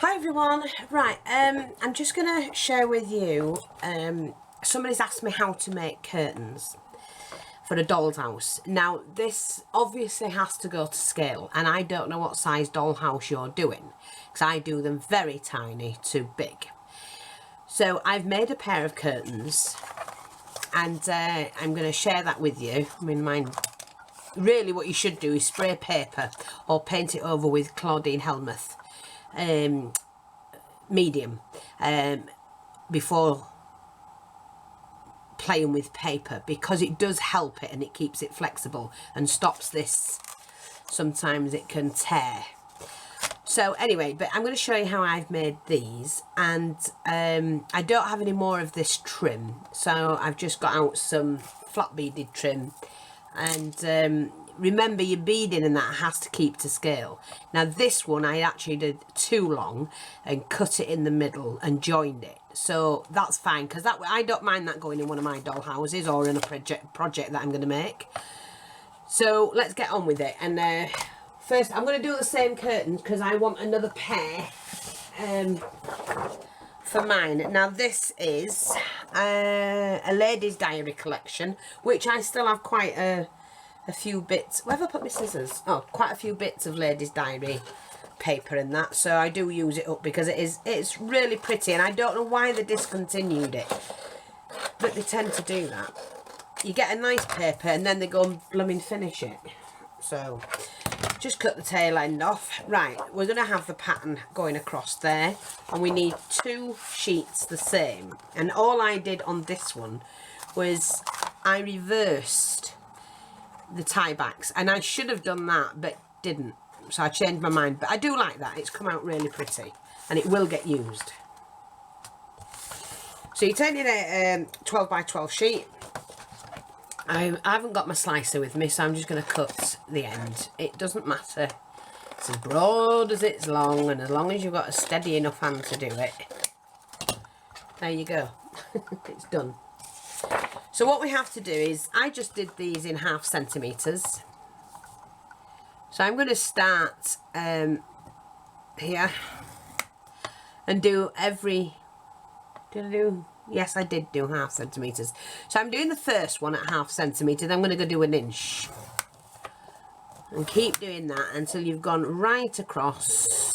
Hi everyone, right, I'm just going to share with you, somebody's asked me how to make curtains for a doll's house. Now this obviously has to go to scale, and I don't know what size dollhouse you're doing, because I do them very tiny to big. So I've made a pair of curtains, and I'm going to share that with you. I mean, mine, really what you should do is spray paper or paint it over with Claudine Helmuth medium before playing with paper, because it does help it and it keeps it flexible and stops this. Sometimes it can tear. So anyway, but I'm going to show you how I've made these, and I don't have any more of this trim, so I've just got out some flat beaded trim. And remember, your beading and that has to keep to scale. Now this one I actually did too long and cut it in the middle and joined it, so that's fine, because that I don't mind that going in one of my doll houses or in a project that I'm going to make. So let's get on with it. And first I'm going to do the same curtains because I want another pair for mine. Now this is a ladies' diary collection, which I still have quite a few bits. Where have I put my scissors? Oh, quite a few bits of ladies' diary paper in that, so I do use it up because it's really pretty, and I don't know why they discontinued it, but they tend to do that. You get a nice paper and then they go and blooming finish it. So just cut the tail end off. Right, we're going to have the pattern going across there, and we need 2 sheets the same. And all I did on this one was I reversed the tie backs, and I should have done that but didn't, so I changed my mind. But I do like that, it's come out really pretty and it will get used. So you take your 12 by 12 sheet. I haven't got my slicer with me, so I'm just going to cut the end. It doesn't matter, it's as broad as it's long, and as long as you've got a steady enough hand to do it. There you go. It's done. So what we have to do is, I just did these in 1/2 centimetres. So I'm going to start here and do every, did I do? Yes, I did do 1/2 centimetres. So I'm doing the first one at 1/2 centimetre, then I'm going to go do 1 inch. And keep doing that until you've gone right across.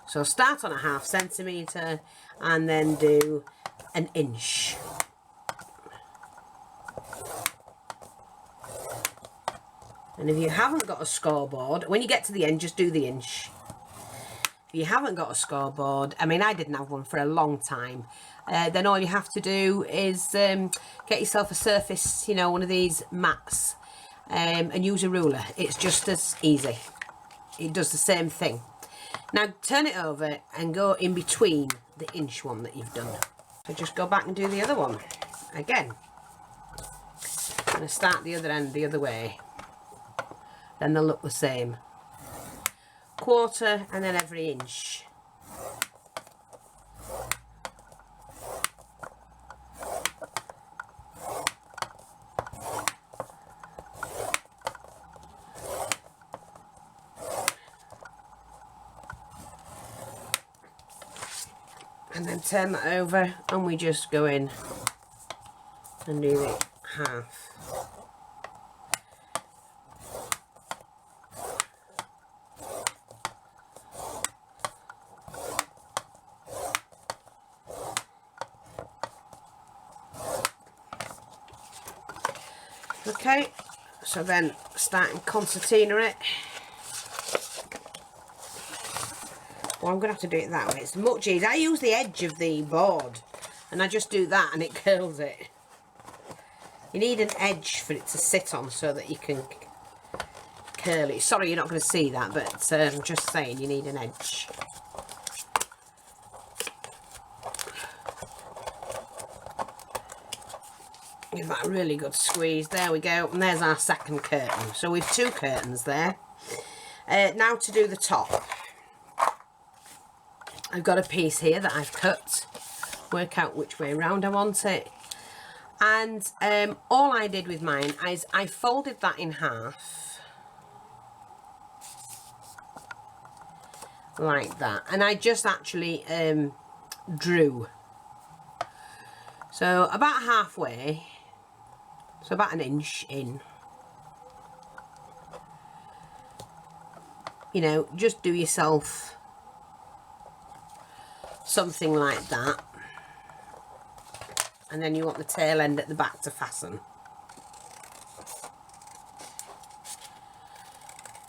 So start on a 1/2 centimetre and then do 1 inch. And if you haven't got a scoreboard, when you get to the end, just do the inch. If you haven't got a scoreboard, I mean, I didn't have one for a long time, then all you have to do is get yourself a surface, you know, one of these mats, and use a ruler. It's just as easy. It does the same thing. Now turn it over and go in between the inch one that you've done. So just go back and do the other one again. I'm going to start the other end the other way. Then they'll look the same. 1/4 and then every inch. And then turn that over, and we just go in and do the 1/2. Okay, so then starting concertina it. Well, I'm going to have to do it that way. It's much easier. I use the edge of the board and I just do that and it curls it. You need an edge for it to sit on so that you can curl it. Sorry, you're not going to see that, but I'm just saying you need an edge. Give that a really good squeeze. There we go. And there's our second curtain. So we've 2 curtains there. Now to do the top. I've got a piece here that I've cut. Work out which way around I want it. And all I did with mine is I folded that in half. like that. And I just actually drew. So about halfway, so about an inch in. You know, just do yourself something like that. And then you want the tail end at the back to fasten.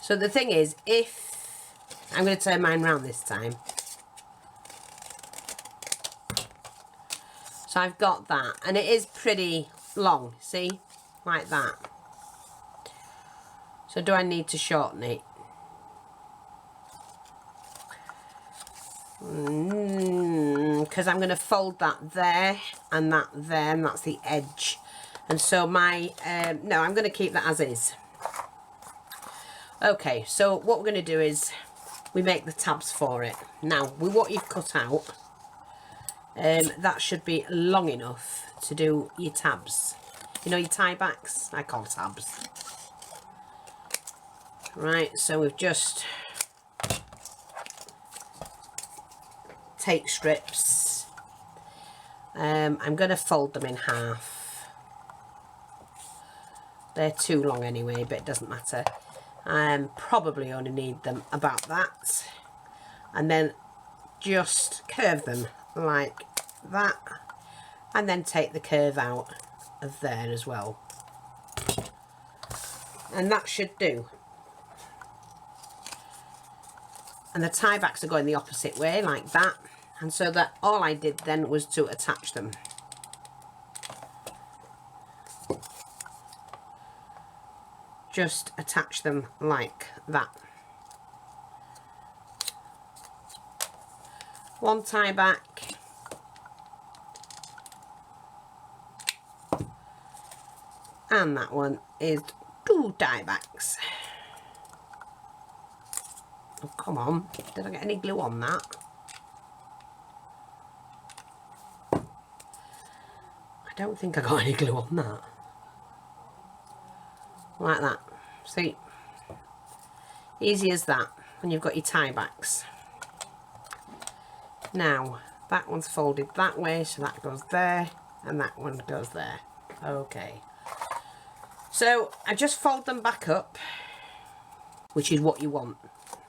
So the thing is, if I'm going to turn mine round this time. So I've got that, and it is pretty long, see, like that. So do I need to shorten it? Because I'm going to fold that there, and that's the edge. And so my, no, I'm going to keep that as is. Okay, so what we're going to do is we make the tabs for it. Now, with what you've cut out, that should be long enough to do your tabs. You know, your tie backs? I call tabs. Right, so we've just take strips. I'm going to fold them in half. They're too long anyway, but it doesn't matter. Probably only need them about that. And then just curve them like that. And then take the curve out of there as well. And that should do. And the tie backs are going the opposite way, like that. And so that all I did then was to attach them. Just attach them like that. One tie back. And that one is 2 tie backs. Oh, come on. Did I get any glue on that? I don't think I got any glue on that. Like that. See? Easy as that. And you've got your tie backs. Now, that one's folded that way, so that goes there, and that one goes there. Okay. So, I just fold them back up, which is what you want.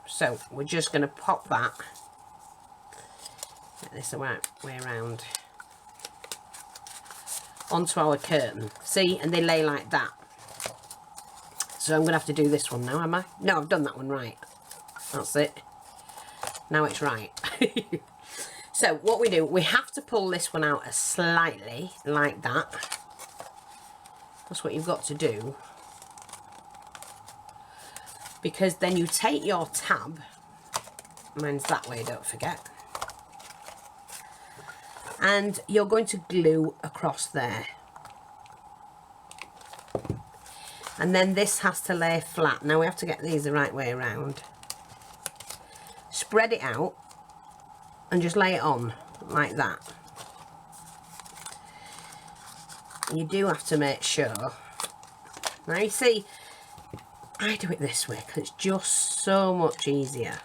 So, we're just going to pop that, get this the right way around, onto our curtain. See? And they lay like that. So I'm going to have to do this one now, am I? No, I've done that one right. That's it. Now it's right. So what we do, we have to pull this one out slightly, like that. That's what you've got to do. Because then you take your tab, mine's that way, don't forget. And you're going to glue across there. And then this has to lay flat. Now we have to get these the right way around. Spread it out and just lay it on like that. You do have to make sure. Now you see, I do it this way because it's just so much easier.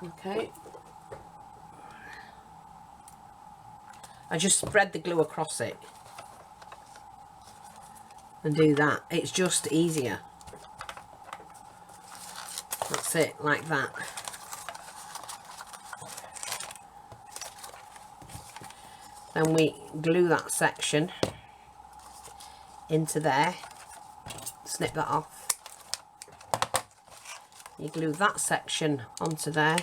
Okay. I just spread the glue across it and do that. It's just easier. That's it, like that. Then we glue that section into there. Snip that off. You glue that section onto there.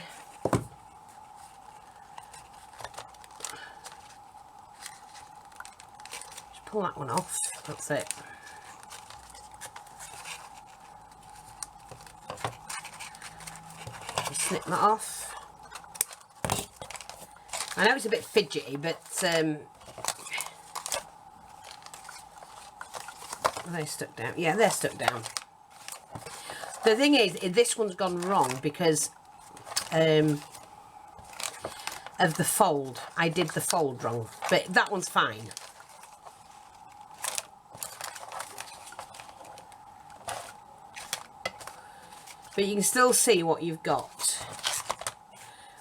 Just pull that one off. That's it. Just snip that off. I know it's a bit fidgety, but are they stuck down? Yeah, they're stuck down. The thing is, this one's gone wrong because a of the fold. I did the fold wrong, but that one's fine. But you can still see what you've got,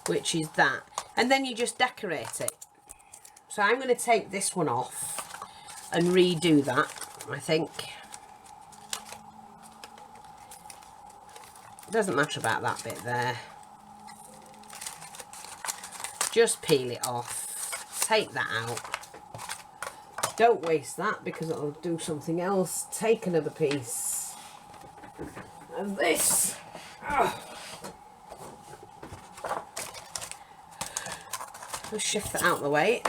which is that. And then you just decorate it. So I'm going to take this one off and redo that, I think. It doesn't matter about that bit there. Just peel it off. Take that out. Don't waste that because it'll do something else. Take another piece of this. Just shift that out of the way.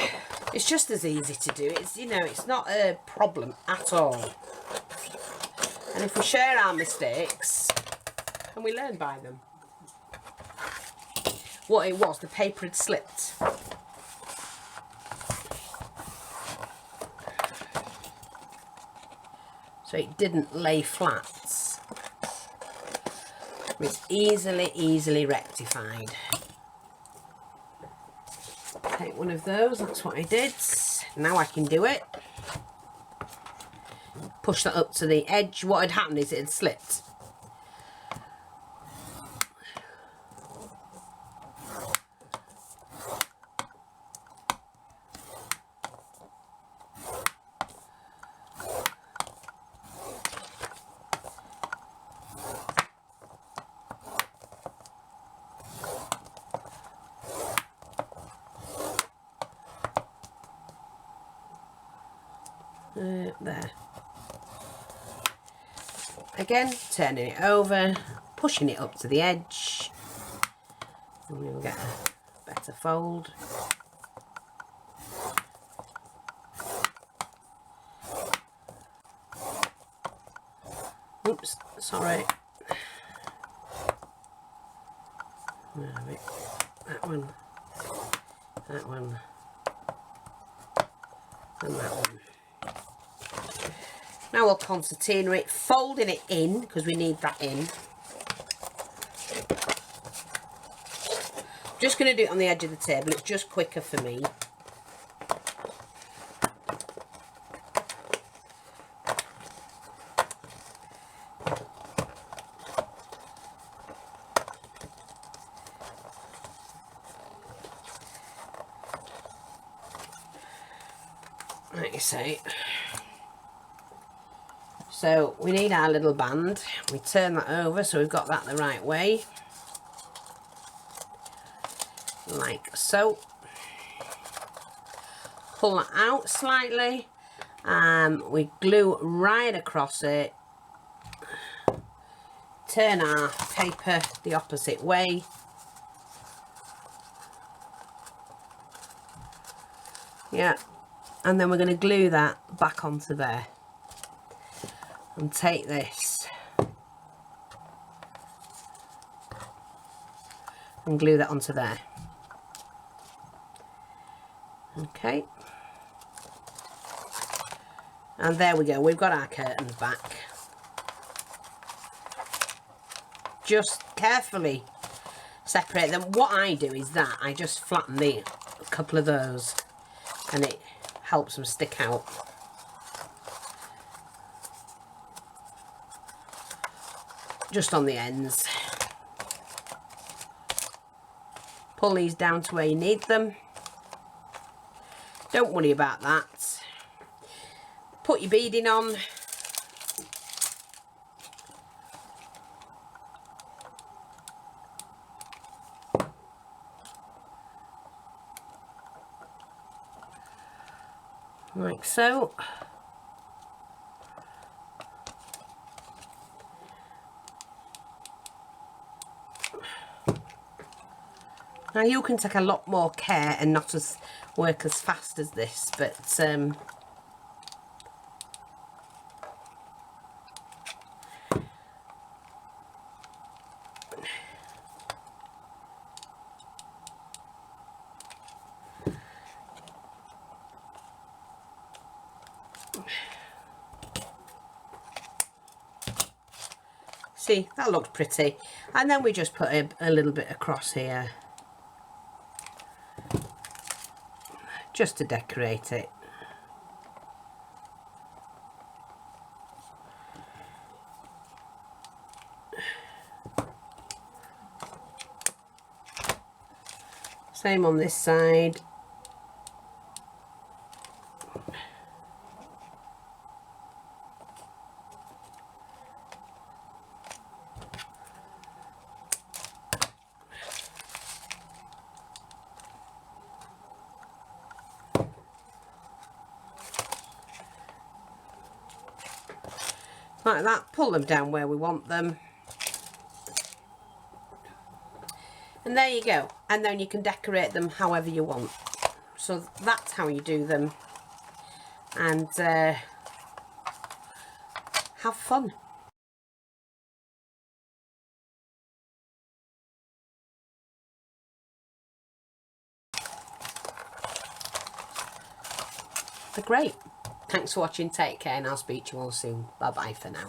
It's just as easy to do. It's, you know, it's not a problem at all. And if we share our mistakes and we learn by them. What it was, the paper had slipped. So it didn't lay flat. It's easily rectified. Take one of those, that's what I did. Now I can do it. Push that up to the edge. What had happened is it had slipped. There. Again, turning it over, pushing it up to the edge, and we'll get a better fold. Oops, sorry. That one, and that one. Now we'll concertina it, folding it in, because we need that in. Just going to do it on the edge of the table, it's just quicker for me. Like you say. So we need our little band. We turn that over so we've got that the right way. Like so. Pull that out slightly. We glue right across it. Turn our paper the opposite way. Yeah. And then we're going to glue that back onto there. And take this and glue that onto there. Okay. And there we go, we've got our curtains back. Just carefully separate them. What I do is that I just flatten a couple of those and it helps them stick out. Just on the ends. Pull these down to where you need them. Don't worry about that. Put your beading on. Like so. Now you can take a lot more care and not work as fast as this, but see, that looked pretty. And then we just put a little bit across here. just to decorate it. Same on this side. Like that, pull them down where we want them. And there you go. And then you can decorate them however you want. So that's how you do them. And have fun. They're great. Thanks for watching. Take care, and I'll speak to you all soon. Bye bye for now.